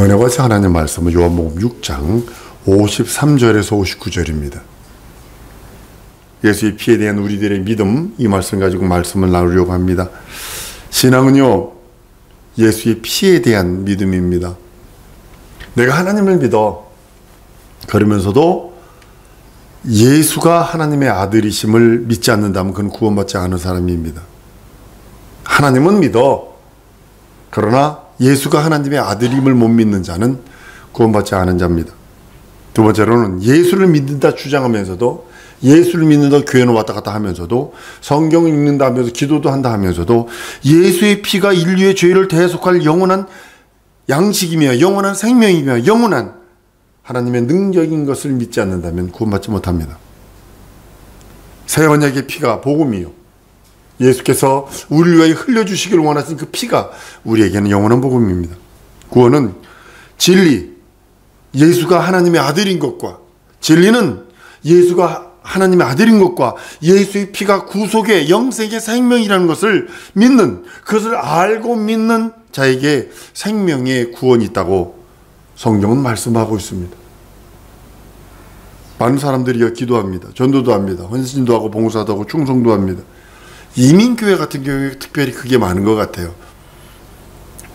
은혜와 하나님의 말씀은 요한복음 6장 53절에서 59절입니다. 예수의 피에 대한 우리들의 믿음, 이 말씀 가지고 말씀을 나누려고 합니다. 신앙은요, 예수의 피에 대한 믿음입니다. 내가 하나님을 믿어. 그러면서도 예수가 하나님의 아들이심을 믿지 않는다면 그건 구원받지 않은 사람입니다. 하나님은 믿어. 그러나 예수가 하나님의 아들임을 못 믿는 자는 구원받지 않은 자입니다. 두 번째로는 예수를 믿는다 주장하면서도, 예수를 믿는다 교회는 왔다 갔다 하면서도, 성경을 읽는다 하면서 기도도 한다 하면서도 예수의 피가 인류의 죄를 대속할 영원한 양식이며 영원한 생명이며 영원한 하나님의 능력인 것을 믿지 않는다면 구원받지 못합니다. 새 언약의 피가 복음이요, 예수께서 우리를 위하여 흘려주시기를 원하신 그 피가 우리에게는 영원한 복음입니다. 구원은 진리, 예수가 하나님의 아들인 것과, 진리는 예수가 하나님의 아들인 것과 예수의 피가 구속의 영생의 생명이라는 것을 믿는, 그것을 알고 믿는 자에게 생명의 구원이 있다고 성경은 말씀하고 있습니다. 많은 사람들이 기도합니다. 전도도 합니다. 헌신도 하고 봉사도 하고 충성도 합니다. 이민교회 같은 경우에 특별히 그게 많은 것 같아요.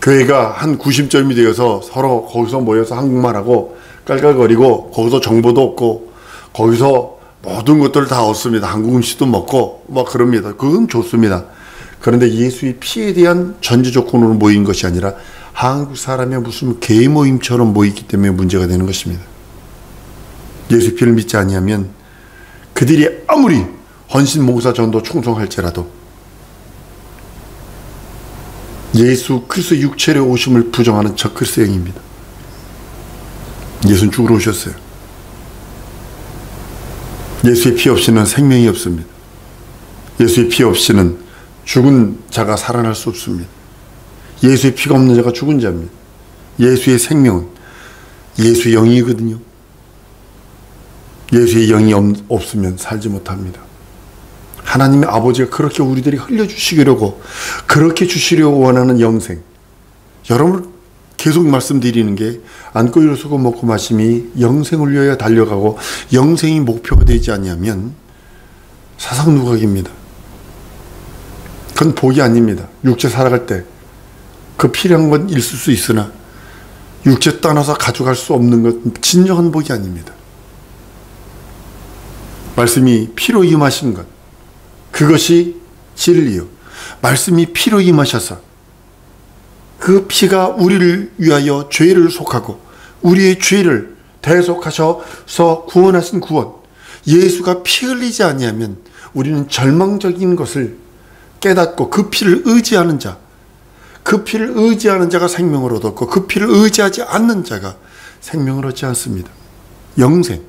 교회가 한 구심점이 되어서 서로 거기서 모여서 한국말하고 깔깔거리고, 거기서 정보도 얻고, 거기서 모든 것들을 다 얻습니다. 한국 음식도 먹고 막 그럽니다. 그건 좋습니다. 그런데 예수의 피에 대한 전제 조건으로 모인 것이 아니라 한국 사람의 무슨 개인 모임처럼 모이기 때문에 문제가 되는 것입니다. 예수의 피를 믿지 아니하면 그들이 아무리 헌신, 봉사, 전도, 충성할지라도 예수 그리스도 육체의 오심을 부정하는 적그리스도행입니다. 예수는 죽으러 오셨어요. 예수의 피 없이는 생명이 없습니다. 예수의 피 없이는 죽은 자가 살아날 수 없습니다. 예수의 피가 없는 자가 죽은 자입니다. 예수의 생명은 예수의 영이거든요. 예수의 영이 없으면 살지 못합니다. 하나님의 아버지가 그렇게 우리들이 흘려주시려고, 그렇게 주시려고 원하는 영생, 여러분 계속 말씀드리는 게, 안고 일어서고 먹고 마심이 영생을 위하여 달려가고 영생이 목표가 되지 아니하면 사상누각입니다. 그건 복이 아닙니다. 육체 살아갈 때 그 필요한 건 있을 수 있으나 육체 떠나서 가져갈 수 없는 건 진정한 복이 아닙니다. 말씀이 피로 임하신 것, 그것이 진리요. 말씀이 피로 임하셔서 그 피가 우리를 위하여 죄를 속하고 우리의 죄를 대속하셔서 구원하신 구원, 예수가 피 흘리지 아니하면 우리는 절망적인 것을 깨닫고 그 피를 의지하는 자, 그 피를 의지하는 자가 생명을 얻었고 그 피를 의지하지 않는 자가 생명을 얻지 않습니다. 영생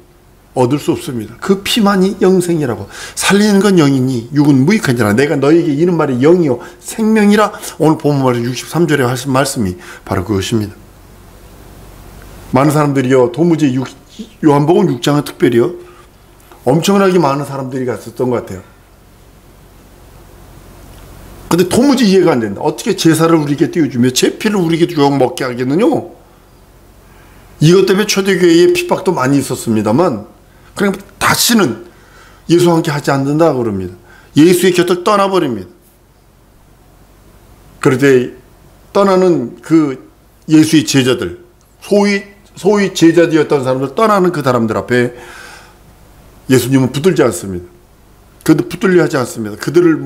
얻을 수 없습니다. 그 피만이 영생이라고. 살리는 건 영이니 육은 무익하니라. 내가 너에게 이른 말이 영이요 생명이라. 오늘 본문 63절에 하신 말씀이 바로 그것입니다. 많은 사람들이요, 도무지 요한복음 6장은 특별히요, 엄청나게 많은 사람들이 갔었던 것 같아요. 근데 도무지 이해가 안 된다. 어떻게 제사를 우리에게 띄워주며 제 피를 우리에게 쭉 먹게 하겠느냐? 이것 때문에 초대교회에 핍박도 많이 있었습니다만, 그냥 다시는 예수와 함께 하지 않는다 그럽니다. 예수의 곁을 떠나버립니다. 그럴 때 떠나는 그 예수의 제자들, 소위 제자되었던 사람들, 떠나는 그 사람들 앞에 예수님은 붙들지 않습니다. 그들 붙들려 하지 않습니다. 그들을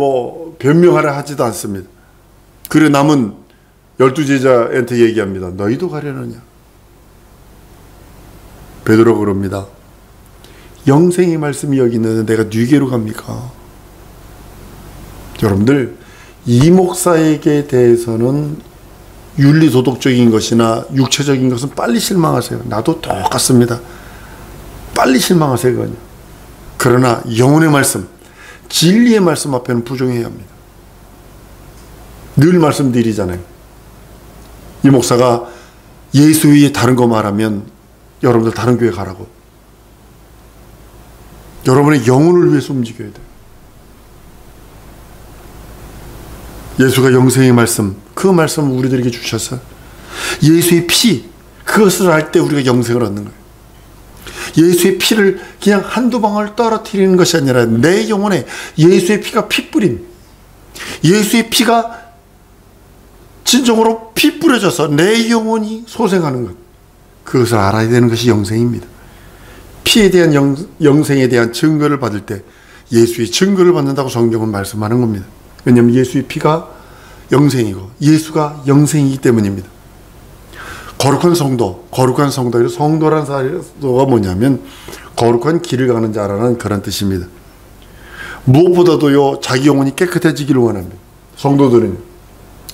변명하려 하지도 않습니다. 그래 남은 12제자한테 얘기합니다. 너희도 가려느냐? 베드로가 그럽니다. 영생의 말씀이 여기 있는데 내가 뉘게로 갑니까? 여러분들, 이 목사에게 대해서는 윤리도덕적인 것이나 육체적인 것은 빨리 실망하세요. 나도 똑같습니다. 빨리 실망하세요. 그거는. 그러나 영혼의 말씀, 진리의 말씀 앞에는 부정해야 합니다. 늘 말씀드리잖아요. 이 목사가 예수 위에 다른 거 말하면 여러분들 다른 교회 가라고. 여러분의 영혼을 위해서 움직여야 돼요. 예수가 영생의 말씀, 그 말씀을 우리들에게 주셔서 예수의 피, 그것을 할 때 우리가 영생을 얻는 거예요. 예수의 피를 그냥 한두 방울 떨어뜨리는 것이 아니라 내 영혼에 예수의 피가 핏뿌림, 예수의 피가 진정으로 피 뿌려져서 내 영혼이 소생하는 것, 그것을 알아야 되는 것이 영생입니다. 피에 대한 영생에 대한 증거를 받을 때 예수의 증거를 받는다고 성경은 말씀하는 겁니다. 왜냐하면 예수의 피가 영생이고 예수가 영생이기 때문입니다. 거룩한 성도, 성도라는 사도가 뭐냐면 거룩한 길을 가는 자라는 그런 뜻입니다. 무엇보다도요, 자기 영혼이 깨끗해지기를 원합니다. 성도들은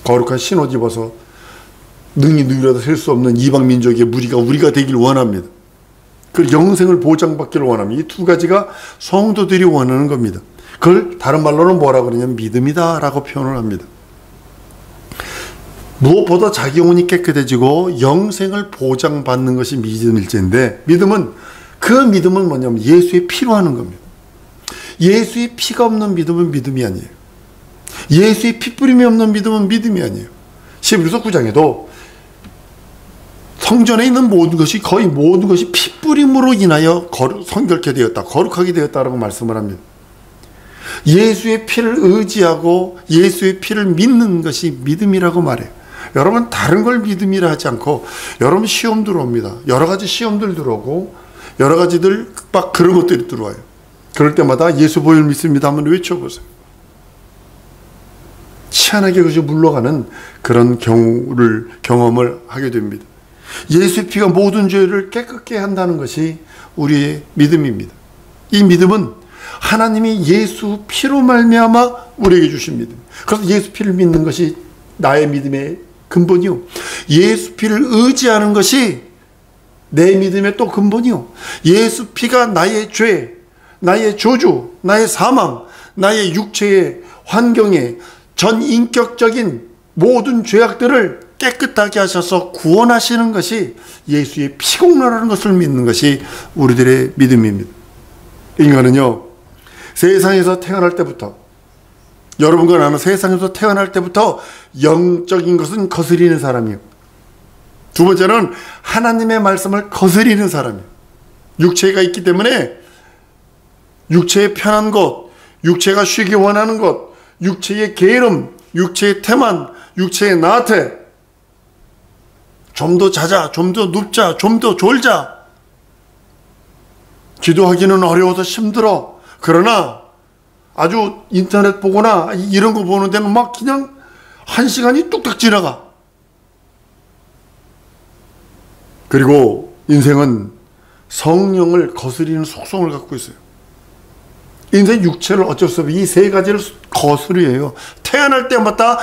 거룩한 신옷 입어서 능히 누구라도 셀 수 없는 이방 민족의 무리가 우리가 되길 원합니다. 그 영생을 보장받기를 원합니다. 이 두 가지가 성도들이 원하는 겁니다. 그걸 다른 말로는 뭐라 그러냐면 믿음이다 라고 표현을 합니다. 무엇보다 자기 영혼이 깨끗해지고 영생을 보장받는 것이 믿음일지인데, 그 믿음은 뭐냐면 예수의 피로 하는 겁니다. 예수의 피가 없는 믿음은 믿음이 아니에요. 예수의 핏뿌림이 없는 믿음은 믿음이 아니에요. 히브리서 9장에도 성전에 있는 거의 모든 것이 핏뿌림으로 인하여 성결케 되었다, 거룩하게 되었다라고 말씀을 합니다. 예수의 피를 의지하고 예수의 피를 믿는 것이 믿음이라고 말해요. 여러분, 다른 걸 믿음이라 하지 않고, 여러분 시험 들어옵니다. 여러 가지 시험들 들어오고 여러 가지들 막 그런 것들이 들어와요. 그럴 때마다 예수 보혈 믿습니다 한번 외쳐보세요. 희한하게 그저 물러가는 그런 경험을 하게 됩니다. 예수의 피가 모든 죄를 깨끗게 한다는 것이 우리의 믿음입니다. 이 믿음은 하나님이 예수 피로 말미암아 우리에게 주신 믿음. 그래서 예수 피를 믿는 것이 나의 믿음의 근본이요, 예수 피를 의지하는 것이 내 믿음의 또 근본이요, 예수 피가 나의 죄, 나의 저주, 나의 사망, 나의 육체의 환경에 전 인격적인 모든 죄악들을 깨끗하게 하셔서 구원하시는 것이 예수의 피공로라는 것을 믿는 것이 우리들의 믿음입니다. 인간은요, 세상에서 태어날 때부터, 여러분과 나는 세상에서 태어날 때부터 영적인 것은 거스리는 사람이에요. 두 번째는 하나님의 말씀을 거스리는 사람이에요. 육체가 있기 때문에 육체의 편한 것, 육체가 쉬기 원하는 것, 육체의 게으름, 육체의 태만, 육체의 나태, 좀 더 자자, 좀 더 눕자, 좀 더 졸자, 기도하기는 어려워서 힘들어. 그러나 아주 인터넷 보거나 이런 거 보는 데는 막 그냥 한 시간이 뚝딱 지나가. 그리고 인생은 성령을 거스리는 속성을 갖고 있어요. 인생 육체를 어쩔 수 없이 이 세 가지를 거스려요. 태어날 때마다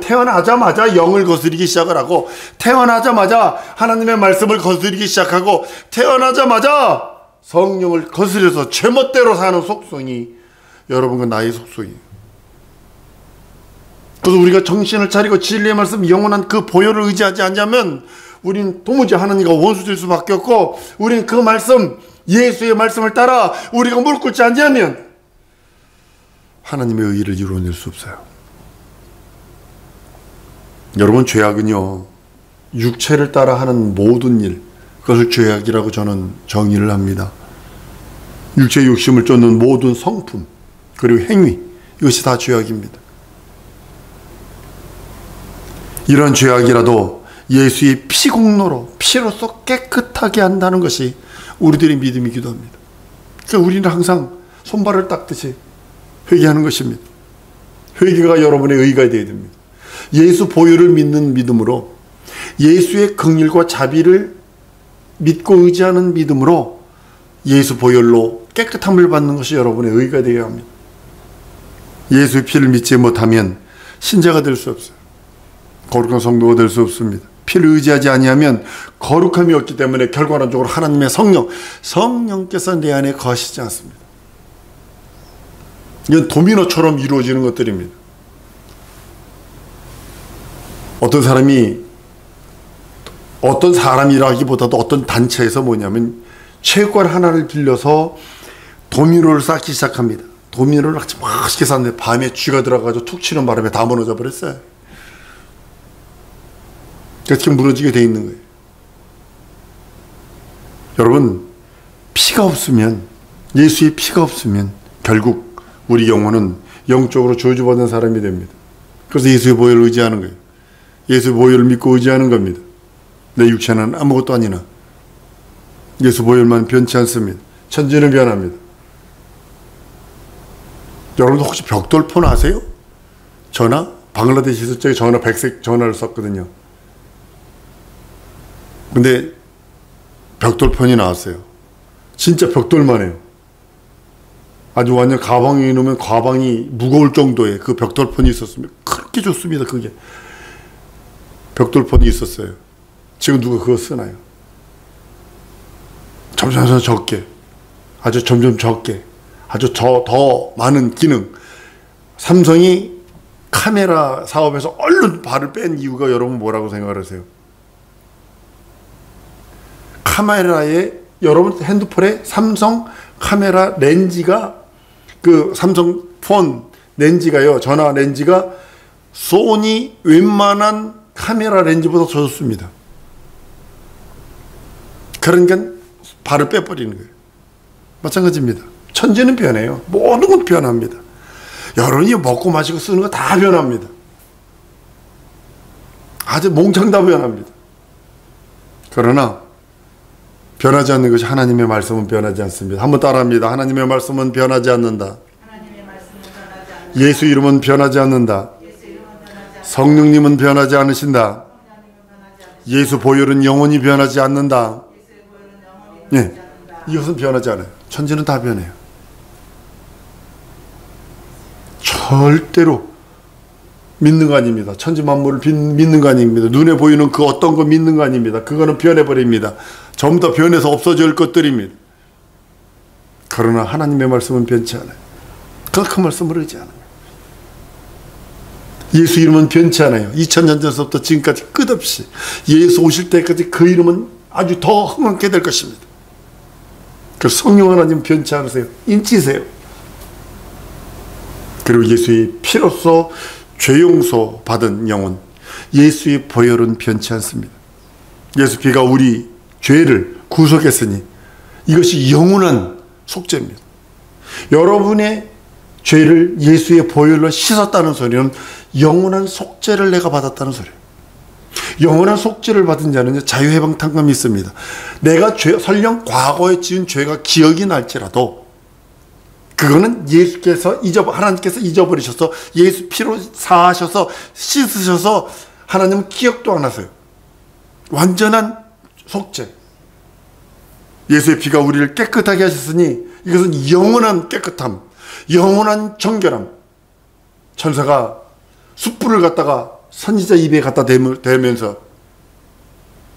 태어나자마자 영을 거스리기 시작을 하고, 태어나자마자 하나님의 말씀을 거스리기 시작하고, 태어나자마자 성령을 거스려서 제멋대로 사는 속성이 여러분과 나의 속성이에요. 그래서 우리가 정신을 차리고 진리의 말씀, 영원한 그 보혈을 의지하지 않냐면 우리는 도무지 하나님과 원수될 수밖에 없고, 우리는 그 말씀, 예수의 말씀을 따라 우리가 무릎 꿇지 않냐면 하나님의 의를 이루어낼 수 없어요. 여러분, 죄악은요, 육체를 따라 하는 모든 일, 그것을 죄악이라고 저는 정의를 합니다. 육체의 욕심을 쫓는 모든 성품, 그리고 행위, 이것이 다 죄악입니다. 이런 죄악이라도 예수의 피공로로, 피로써 깨끗하게 한다는 것이 우리들의 믿음이기도 합니다. 그래서 우리는 항상 손발을 닦듯이 회개하는 것입니다. 회개가 여러분의 의가 되어야 됩니다. 예수 보혈을 믿는 믿음으로, 예수의 긍휼과 자비를 믿고 의지하는 믿음으로 예수 보혈로 깨끗함을 받는 것이 여러분의 의가 되어야 합니다. 예수의 피를 믿지 못하면 신자가 될 수 없어요. 거룩한 성도가 될 수 없습니다. 피를 의지하지 아니하면 거룩함이 없기 때문에 결과론적으로 하나님의 성령께서 내 안에 거하시지 않습니다. 이건 도미노처럼 이루어지는 것들입니다. 어떤 사람이라기보다도 어떤 단체에서 뭐냐면 체육관 하나를 빌려서 도미노를 쌓기 시작합니다. 도미노를 아주 맛있게 쌌는데 밤에 쥐가 들어가서 툭 치는 바람에 다 무너져 버렸어요. 그래서 지금 무너지게 돼 있는 거예요. 여러분, 피가 없으면, 예수의 피가 없으면 결국 우리 영혼은 영적으로 저주받은 사람이 됩니다. 그래서 예수의 보혈을 의지하는 거예요. 예수의 보혈을 믿고 의지하는 겁니다. 내 육체는 아무것도 아니나 예수 보혈만 변치 않습니다. 천지는 변합니다. 여러분 혹시 벽돌폰 아세요? 전화? 방글라데시에서 저기 전화, 백색 전화를 썼거든요. 근데 벽돌폰이 나왔어요. 진짜 벽돌만 해요. 아주 완전 가방에 넣으면 가방이 무거울 정도의 그 벽돌폰이 있었습니다. 그렇게 좋습니다. 그게 벽돌폰이 있었어요. 지금 누가 그거 쓰나요? 점점 적게, 아주 점점 적게, 아주 더 많은 기능. 삼성이 카메라 사업에서 얼른 발을 뺀 이유가 여러분 뭐라고 생각하세요? 카메라에, 여러분 핸드폰에 삼성 카메라 렌즈가, 그 삼성 폰 렌즈가요, 전화 렌즈가 소니 웬만한 카메라 렌즈보다 더 좋습니다. 그러니까 발을 빼버리는 거예요. 마찬가지입니다. 천지는 변해요. 모든 것 변합니다. 여러분이 먹고 마시고 쓰는 거 다 변합니다. 아주 몽창 다 변합니다. 그러나 변하지 않는 것이 하나님의 말씀은 변하지 않습니다. 한번 따라합니다. 하나님의 말씀은 변하지 않는다. 예수 이름은 변하지 않는다. 성령님은 변하지 않으신다. 예수 보혈은 영원히 변하지 않는다. 네, 이것은 변하지 않아요. 천지는 다 변해요. 절대로 믿는 거 아닙니다. 천지 만물을 믿는 거 아닙니다. 눈에 보이는 그 어떤 거 믿는 거 아닙니다. 그거는 변해버립니다. 전부 다 변해서 없어질 것들입니다. 그러나 하나님의 말씀은 변치 않아요. 그 말씀을 의지하는 거예요. 예수 이름은 변치 않아요. 2000년 전부터 지금까지 끝없이 예수 오실 때까지 그 이름은 아주 더 흥황케 될 것입니다. 그 성령 하나님 변치 않으세요. 인치세요. 그리고 예수의 피로써 죄 용서 받은 영혼, 예수의 보혈은 변치 않습니다. 예수 피가 우리 죄를 구속했으니 이것이 영원한 속죄입니다. 여러분의 죄를 예수의 보혈로 씻었다는 소리는 영원한 속죄를 내가 받았다는 소리예요. 영원한 속죄를 받은 자는 자유해방탕감이 있습니다. 내가 설령 과거에 지은 죄가 기억이 날지라도 그거는 예수께서 하나님께서 잊어버리셔서 예수 피로 사하셔서 씻으셔서 하나님은 기억도 안 하세요. 완전한 속죄. 예수의 피가 우리를 깨끗하게 하셨으니 이것은 영원한 깨끗함, 영원한 정결함. 천사가 숯불을 갖다가 선지자 입에 갖다 대면서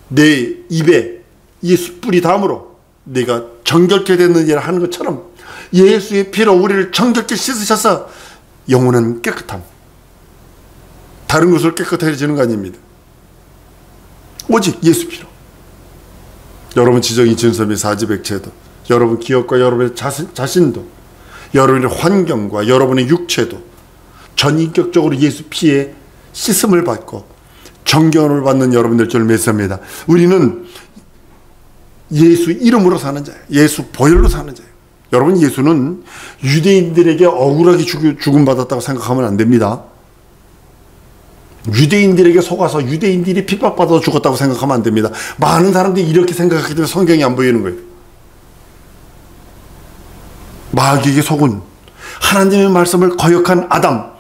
내 입에 이 숯불이 닿음으로 내가 정결케 됐느니라 하는 것처럼 예수의 피로 우리를 정결케 씻으셔서 영원한 깨끗함. 다른 것으로 깨끗해지는 거 아닙니다. 오직 예수 피로. 여러분 지정이 진섭이 사지백체도, 여러분 기업과 여러분의 자신도, 여러분의 환경과 여러분의 육체도 전인격적으로 예수 피에 씻음을 받고 정결을 받는 여러분들 줄 믿습니다. 우리는 예수 이름으로 사는 자예요. 예수 보혈로 사는 자예요. 여러분, 예수는 유대인들에게 억울하게 죽음받았다고 생각하면 안 됩니다. 유대인들에게 속아서 유대인들이 핍박받아서 죽었다고 생각하면 안 됩니다. 많은 사람들이 이렇게 생각하기 때문에 성경이 안 보이는 거예요. 마귀에게 속은 하나님의 말씀을 거역한 아담,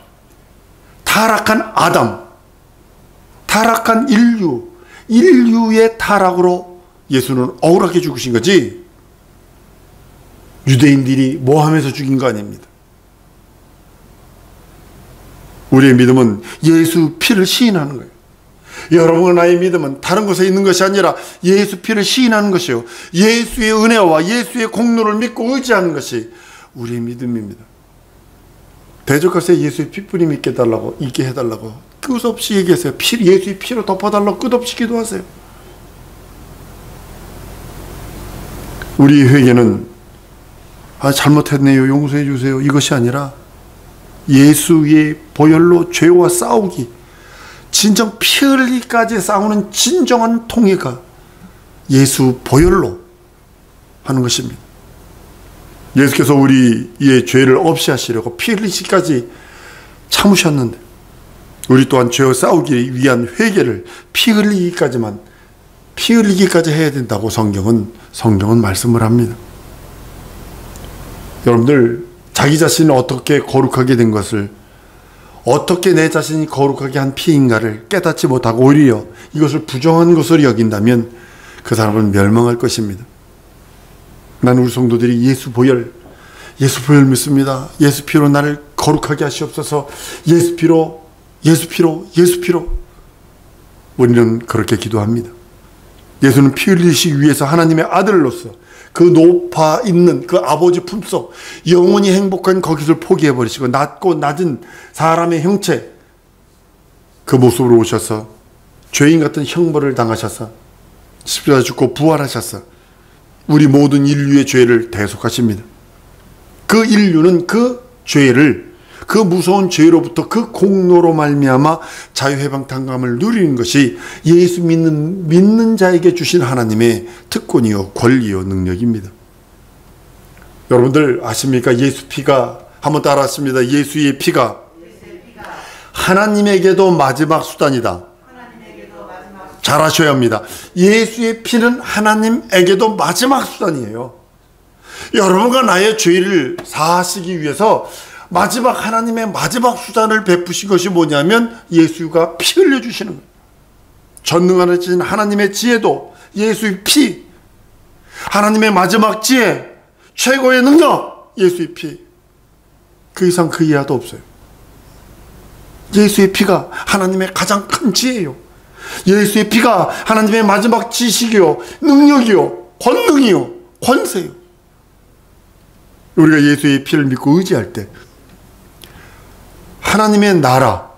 타락한 아담, 타락한 인류의 타락으로 예수는 억울하게 죽으신 거지 유대인들이 모함해서 죽인 거 아닙니다. 우리의 믿음은 예수 피를 시인하는 거예요. 여러분, 나의 믿음은 다른 곳에 있는 것이 아니라 예수 피를 시인하는 것이요, 예수의 은혜와 예수의 공로를 믿고 의지하는 것이 우리의 믿음입니다. 대적할때 예수의 피뿌림 있게 해달라고 끝없이 얘기하세요. 예수의 피로 덮어달라고 끝없이 기도하세요. 우리 회개는 잘못했네요, 용서해 주세요, 이것이 아니라 예수의 보혈로 죄와 싸우기, 진정 피 흘리기까지 싸우는 진정한 통해가 예수 보혈로 하는 것입니다. 예수께서 우리의 죄를 없이 하시려고 피 흘리시기까지 참으셨는데 우리 또한 죄와 싸우기 위한 회개를 피 흘리기까지 해야 된다고 성경은 말씀을 합니다. 여러분들 자기 자신을 어떻게 거룩하게 된 것을, 어떻게 내 자신이 거룩하게 한 피인가를 깨닫지 못하고 오히려 이것을 부정한 것으로 여긴다면 그 사람은 멸망할 것입니다. 나는 우리 성도들이 예수 보혈 믿습니다. 예수 피로 나를 거룩하게 하시옵소서. 예수 피로 우리는 그렇게 기도합니다. 예수는 피 흘리시기 위해서 하나님의 아들로서 그 높아 있는 그 아버지 품속 영원히 행복한 거기를 포기해버리시고 낮고 낮은 사람의 형체 그 모습으로 오셔서 죄인 같은 형벌을 당하셔서 십자가에 죽고 부활하셔서 우리 모든 인류의 죄를 대속하십니다. 그 인류는 그 죄를, 그 무서운 죄로부터 그 공로로 말미암아 자유해방탄감을 누리는 것이 예수 믿는 자에게 주신 하나님의 특권이요 권리요 능력입니다. 여러분들 아십니까? 예수 피가, 한번 따라하십니다. 예수의 피가 하나님에게도 마지막 수단이다. 잘 하셔야 합니다. 예수의 피는 하나님에게도 마지막 수단이에요. 여러분과 나의 죄를 사하시기 위해서 하나님의 마지막 수단을 베푸신 것이 뭐냐면 예수가 피 흘려주시는 거예요. 전능하신 하나님의 지혜도 예수의 피, 하나님의 마지막 지혜, 최고의 능력, 예수의 피. 그 이상 그 이하도 없어요. 예수의 피가 하나님의 가장 큰 지혜요. 예수의 피가 하나님의 마지막 지식이요, 능력이요, 권능이요, 권세요. 우리가 예수의 피를 믿고 의지할 때 하나님의 나라,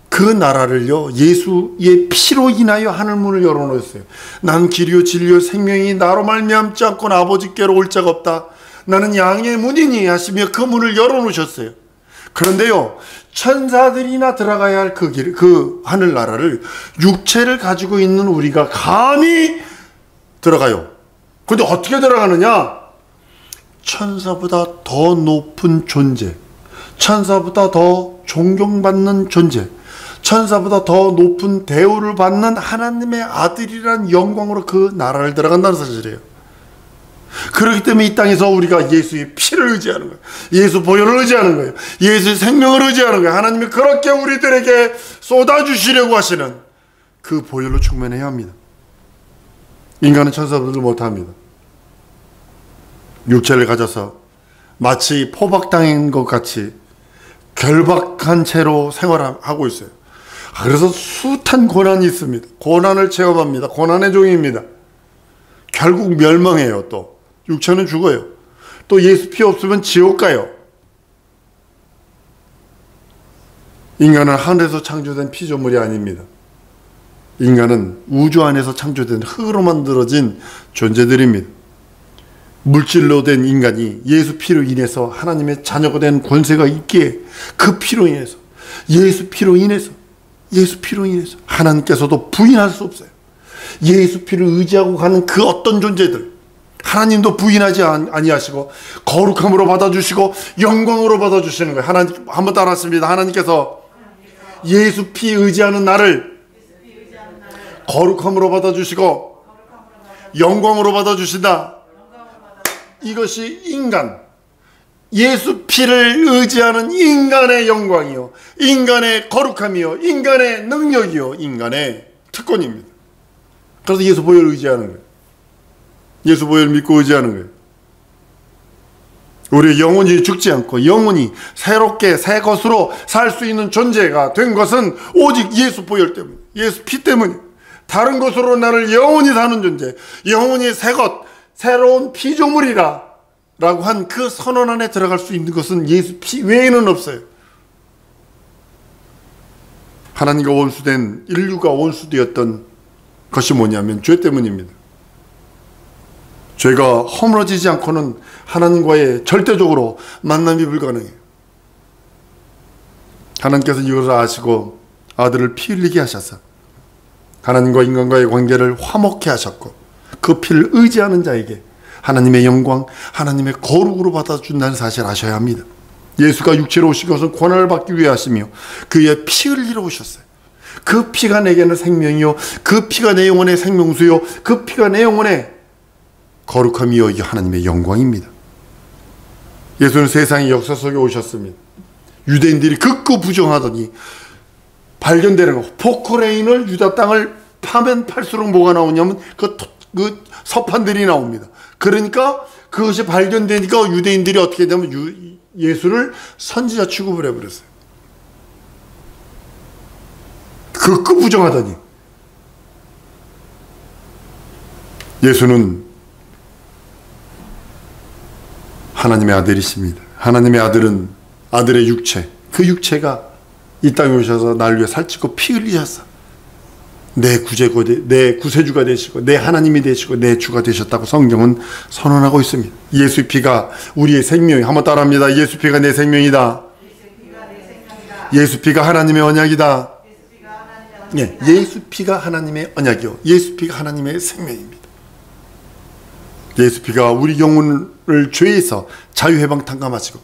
그 나라를요 예수의 피로 인하여 하늘문을 열어놓았어요. 난 길이요 진리요 생명이 나로 말미암지 않고는 아버지께로 올 자가 없다. 나는 양의 문이니 하시며 그 문을 열어놓으셨어요. 그런데요 천사들이나 들어가야 할 그 길, 그 하늘나라를 육체를 가지고 있는 우리가 감히 들어가요. 근데 어떻게 들어가느냐? 천사보다 더 높은 존재, 천사보다 더 존경받는 존재, 천사보다 더 높은 대우를 받는 하나님의 아들이란 영광으로 그 나라를 들어간다는 사실이에요. 그렇기 때문에 이 땅에서 우리가 예수의 피를 의지하는 거예요. 예수 보혈을 의지하는 거예요. 예수의 생명을 의지하는 거예요. 하나님이 그렇게 우리들에게 쏟아주시려고 하시는 그 보혈로 충만해야 합니다. 인간은 천사보다 못합니다. 육체를 가져서 마치 포박당한 것 같이 결박한 채로 생활하고 있어요. 그래서 숱한 고난이 있습니다. 고난을 체험합니다. 고난의 종입니다. 결국 멸망해요. 또 육체는 죽어요. 또 예수 피 없으면 지옥 가요. 인간은 하늘에서 창조된 피조물이 아닙니다. 인간은 우주 안에서 창조된 흙으로 만들어진 존재들입니다. 물질로 된 인간이 예수 피로 인해서 하나님의 자녀가 된 권세가 있기에 그 피로 인해서 예수 피로 인해서 하나님께서도 부인할 수 없어요. 예수 피를 의지하고 가는 그 어떤 존재들 하나님도 부인하지 아니하시고 거룩함으로 받아주시고 영광으로 받아주시는 거예요. 하나님 한번 따라했습니다. 하나님께서 예수 피 의지하는 나를 거룩함으로 받아주시고 영광으로 받아주신다. 이것이 인간, 예수 피를 의지하는 인간의 영광이요, 인간의 거룩함이요, 인간의 능력이요, 인간의 특권입니다. 그래서 예수 보혈을 의지하는 거예요. 예수 보혈을 믿고 의지하는 거예요. 우리 영혼이 죽지 않고 영혼이 새롭게 새 것으로 살 수 있는 존재가 된 것은 오직 예수 보혈 때문, 예수 피 때문이에요. 다른 것으로 나를 영원히 사는 존재, 영원히 새 것, 새로운 피조물이라 라고 한 그 선언 안에 들어갈 수 있는 것은 예수 피 외에는 없어요. 하나님과 원수된 인류가 원수되었던 것이 뭐냐면 죄 때문입니다. 죄가 허물어지지 않고는 하나님과의 절대적으로 만남이 불가능해요. 하나님께서 이것을 아시고 아들을 피 흘리게 하셔서 하나님과 인간과의 관계를 화목케 하셨고 그 피를 의지하는 자에게 하나님의 영광, 하나님의 거룩으로 받아준다는 사실을 아셔야 합니다. 예수가 육체로 오신 것은 고난을 받기 위해 하시며 그의 피 흘리러 오셨어요. 그 피가 내게는 생명이요, 그 피가 내 영혼의 생명수요, 그 피가 내 영혼의 거룩함이요, 이 하나님의 영광입니다. 예수는 세상의 역사 속에 오셨습니다. 유대인들이 극구 부정하더니 발견되는 거, 포크레인을 유다 땅을 파면 팔수록 뭐가 나오냐면 그 서판들이 나옵니다. 그러니까 그것이 발견되니까 유대인들이 어떻게 되면 예수를 선지자 취급을 해버렸어요. 극구 부정하더니. 예수는 하나님의 아들이십니다. 하나님의 아들은 아들의 육체, 그 육체가 이 땅에 오셔서 날 위해 살찌고 피 흘리셔서 내 구세주가 되시고 내 하나님이 되시고 내 주가 되셨다고 성경은 선언하고 있습니다. 예수 피가 우리의 생명이, 한번 따라합니다. 예수 피가 내 생명이다. 예수 피가 하나님의 언약이다. 예, 예수 피가 하나님의 언약이요, 예수 피가 하나님의 생명입니다. 예수 피가 우리 영혼을 죄에서 자유해방 탕감하시고,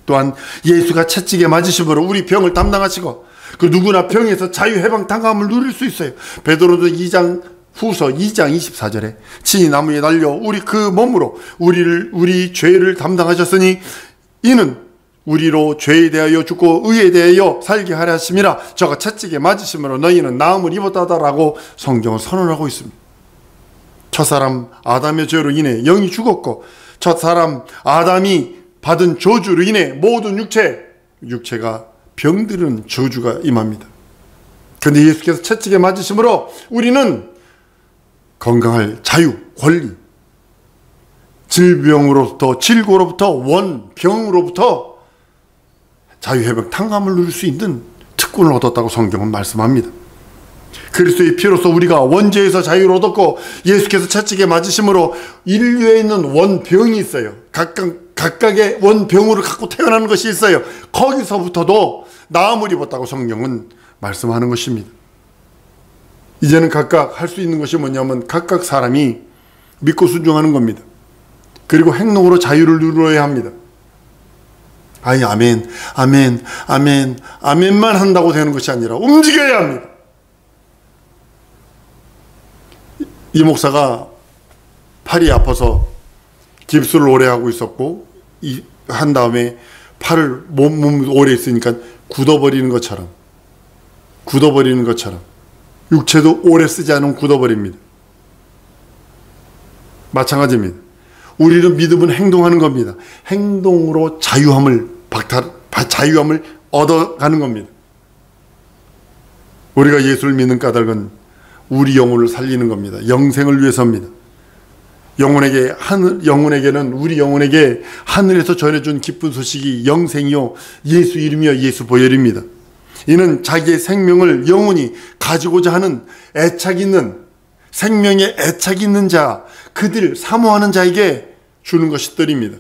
또한 예수가 채찍에 맞으심으로 우리 병을 담당하시고, 그 누구나 병에서 자유해방 탕감을 누릴 수 있어요. 베드로도 2장 후서 2장 24절에 친히 나무에 달려 우리 그 몸으로 우리 죄를 담당하셨으니 이는 우리로 죄에 대하여 죽고 의에 대하여 살게 하려 하심이라. 저가 채찍에 맞으심으로 너희는 나음을 입었다라고 성경은 선언하고 있습니다. 첫사람 아담의 죄로 인해 영이 죽었고, 첫사람 아담이 받은 저주로 인해 모든 육체가 병들은 저주가 임합니다. 그런데 예수께서 채찍에 맞으심으로 우리는 건강할 자유, 권리, 질병으로부터, 질고로부터, 원병으로부터 자유회복 탕감을 누릴 수 있는 특권을 얻었다고 성경은 말씀합니다. 그리스도의 피로서 우리가 원죄에서 자유를 얻었고, 예수께서 채찍에 맞으심으로 인류에 있는 원병이 있어요. 각각의 원병으로 갖고 태어나는 것이 있어요. 거기서부터도 나음을 입었다고 성경은 말씀하는 것입니다. 이제는 각각 할 수 있는 것이 뭐냐면 각각 사람이 믿고 순종하는 겁니다. 그리고 행동으로 자유를 누려야 합니다. 아니, 아멘, 아멘, 아멘, 아멘만 한다고 되는 것이 아니라 움직여야 합니다. 이 목사가 팔이 아파서 깁스를 오래 하고 있었고, 한 다음에 팔을 몸 오래 있으니까 굳어버리는 것처럼 육체도 오래 쓰지 않으면 굳어버립니다. 마찬가지입니다. 우리는 믿음은 행동하는 겁니다. 행동으로 자유함을 얻어가는 겁니다. 우리가 예수를 믿는 까닭은 우리 영혼을 살리는 겁니다. 영생을 위해서입니다. 우리 영혼에게 하늘에서 전해준 기쁜 소식이 영생이요, 예수 이름이요, 예수 보혈입니다. 이는 자기의 생명을 영원히 가지고자 하는 생명에 애착이 있는 자, 그들 사모하는 자에게 주는 것이 뜰입니다.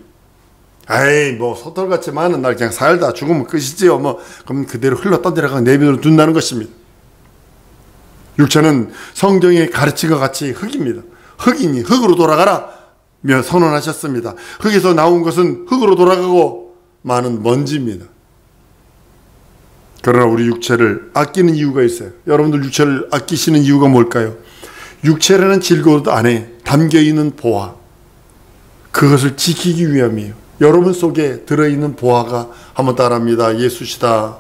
에이, 뭐 소털같이 많은 날 그냥 살다 죽으면 끝이지요. 그럼 그대로 흘러 떠내려가 내버려 둔다는 것입니다. 육체는 성경의 가르침과 같이 흙입니다. 흙이니 흙으로 돌아가라 며 선언하셨습니다. 흙에서 나온 것은 흙으로 돌아가고 많은 먼지입니다. 그러나 우리 육체를 아끼는 이유가 있어요. 여러분들 육체를 아끼시는 이유가 뭘까요? 육체라는 질그릇 안에 담겨있는 보화, 그것을 지키기 위함이에요. 여러분 속에 들어있는 보화가, 한번 따라합니다. 예수시다.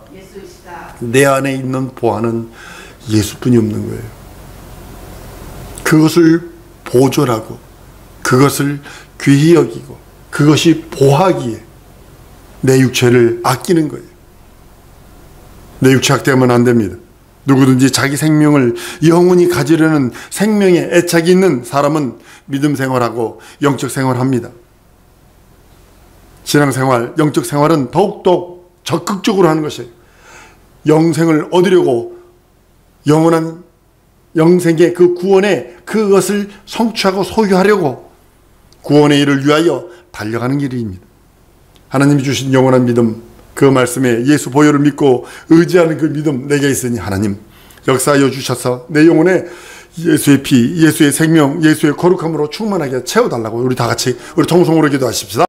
내 안에 있는 보화는 예수뿐이 없는 거예요. 그것을 보존하고 그것을 귀히 여기고 그것이 보하기에 내 육체를 아끼는 거예요. 내 육체 학대하면 안 됩니다. 누구든지 자기 생명을 영원히 가지려는 생명에 애착이 있는 사람은 믿음 생활하고 영적 생활합니다. 신앙생활, 영적 생활은 더욱더 적극적으로 하는 것이에요. 영생을 얻으려고 영원한 영생의 그 구원에 그것을 성취하고 소유하려고 구원의 일을 위하여 달려가는 길입니다. 하나님이 주신 영원한 믿음, 그 말씀에 예수 보혈을 믿고 의지하는 그 믿음 내게 있으니 하나님 역사하여 주셔서 내 영혼에 예수의 피, 예수의 생명, 예수의 거룩함으로 충만하게 채워달라고 우리 다 같이 우리 통성으로 기도하십시다.